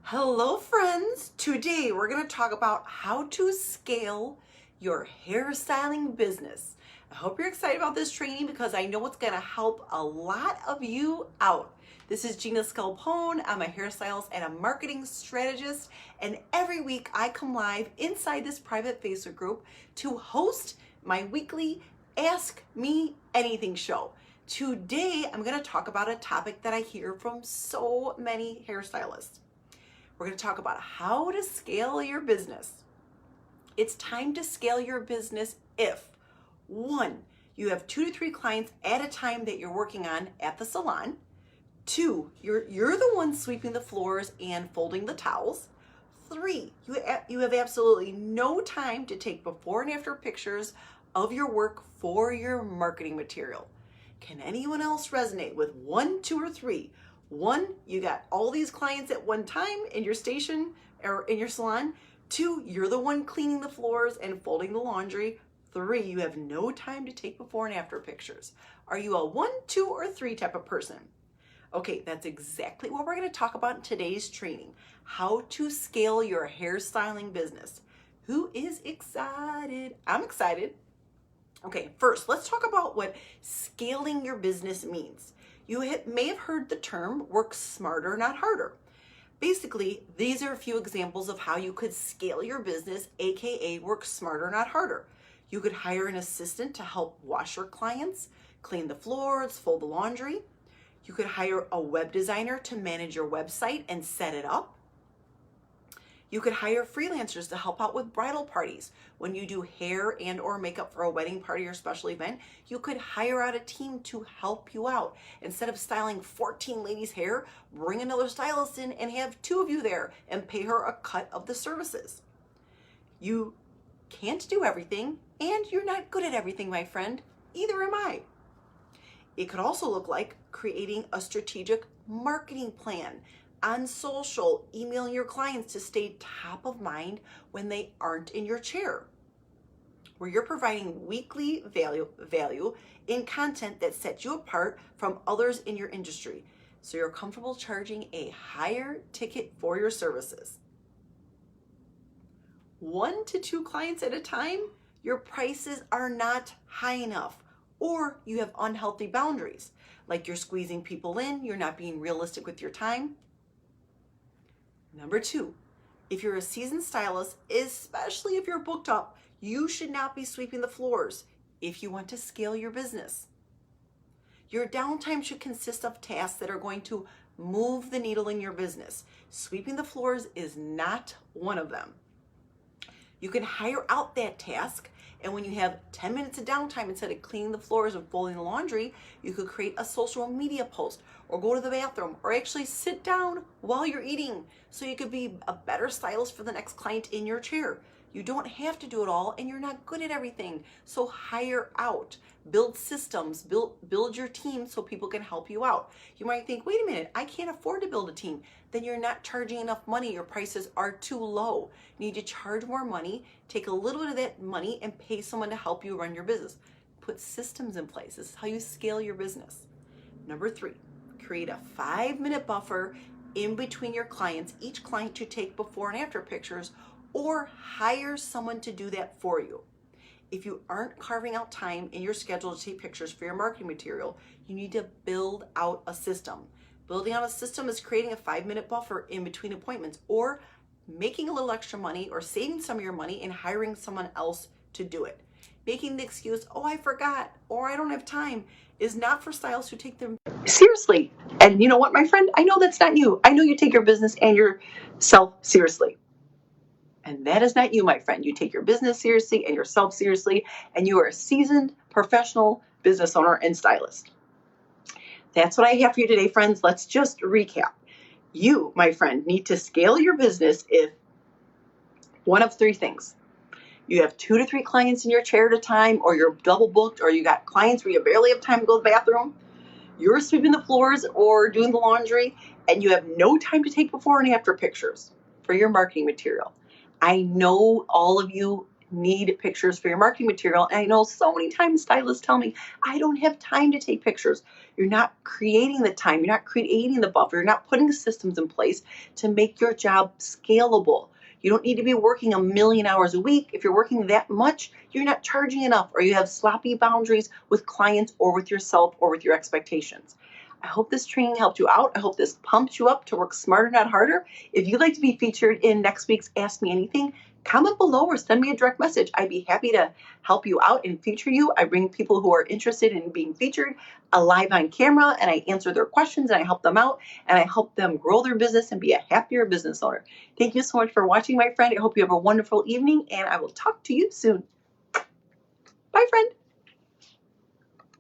Hello friends! Today we're going to talk about how to scale your hairstyling business. I hope you're excited about this training because I know it's going to help a lot of you out. This is Gina Scalpone. I'm a hairstylist and a marketing strategist, and every week I come live inside this private Facebook group to host my weekly Ask Me Anything show. Today I'm going to talk about a topic that I hear from so many hairstylists. We're going to talk about how to scale your business. It's time to scale your business if, 1, you have 2 to 3 clients at a time that you're working on at the salon. 2, you're the one sweeping the floors and folding the towels. 3, you have absolutely no time to take before and after pictures of your work for your marketing material. Can anyone else resonate with 1, 2, or 3? 1, you got all these clients at one time in your station or in your salon. 2, you're the one cleaning the floors and folding the laundry. 3, you have no time to take before and after pictures. Are you a 1, 2, or 3 type of person? Okay, that's exactly what we're going to talk about in today's training. How to scale your hairstyling business. Who is excited? I'm excited. Okay, first, let's talk about what scaling your business means. You may have heard the term work smarter, not harder. Basically, these are a few examples of how you could scale your business, aka work smarter, not harder. You could hire an assistant to help wash your clients, clean the floors, fold the laundry. You could hire a web designer to manage your website and set it up. You could hire freelancers to help out with bridal parties. When you do hair and or makeup for a wedding party or special event, you could hire out a team to help you out. Instead of styling 14 ladies' hair, bring another stylist in and have 2 of you there and pay her a cut of the services. You can't do everything, and you're not good at everything, my friend. Either am I. It could also look like creating a strategic marketing plan on social, emailing your clients to stay top of mind when they aren't in your chair, where you're providing weekly value in content that sets you apart from others in your industry, so you're comfortable charging a higher ticket for your services. 1 to 2 clients at a time, your prices are not high enough, or you have unhealthy boundaries, like you're squeezing people in, you're not being realistic with your time. Number 2, if you're a seasoned stylist, especially if you're booked up, you should not be sweeping the floors if you want to scale your business. Your downtime should consist of tasks that are going to move the needle in your business. Sweeping the floors is not one of them. You can hire out that task, and when you have 10 minutes of downtime, instead of cleaning the floors and folding the laundry, you could create a social media post or go to the bathroom or actually sit down while you're eating so you could be a better stylist for the next client in your chair. You don't have to do it all, and you're not good at everything. So hire out, build systems, build your team so people can help you out. You might think, wait a minute, I can't afford to build a team. Then you're not charging enough money. Your prices are too low. You need to charge more money, take a little bit of that money and pay someone to help you run your business. Put systems in place. This is how you scale your business. Number 3, create a 5-minute buffer in between your clients. Each client to take before and after pictures, or hire someone to do that for you. If you aren't carving out time in your schedule to take pictures for your marketing material, you need to build out a system. Building out a system is creating a 5-minute buffer in between appointments, or making a little extra money or saving some of your money and hiring someone else to do it. Making the excuse, oh, I forgot, or I don't have time, is not for stylists who take them seriously. And you know what, my friend? I know that's not you. I know you take your business and yourself seriously. And that is not you, my friend. You take your business seriously and yourself seriously, and you are a seasoned professional business owner and stylist. That's what I have for you today, friends. Let's just recap. You, my friend, need to scale your business if one of 3 things. You have 2 to 3 clients in your chair at a time, or you're double booked, or you got clients where you barely have time to go to the bathroom. You're sweeping the floors or doing the laundry, and you have no time to take before and after pictures for your marketing material. I know all of you need pictures for your marketing material. And I know so many times stylists tell me, I don't have time to take pictures. You're not creating the time, you're not creating the buffer, you're not putting systems in place to make your job scalable. You don't need to be working 1,000,000 hours a week. If you're working that much, you're not charging enough, or you have sloppy boundaries with clients or with yourself or with your expectations. I hope this training helped you out. I hope this pumps you up to work smarter, not harder. If you'd like to be featured in next week's Ask Me Anything, comment below or send me a direct message. I'd be happy to help you out and feature you. I bring people who are interested in being featured live on camera, and I answer their questions, and I help them out, and I help them grow their business and be a happier business owner. Thank you so much for watching, my friend. I hope you have a wonderful evening, and I will talk to you soon. Bye, friend.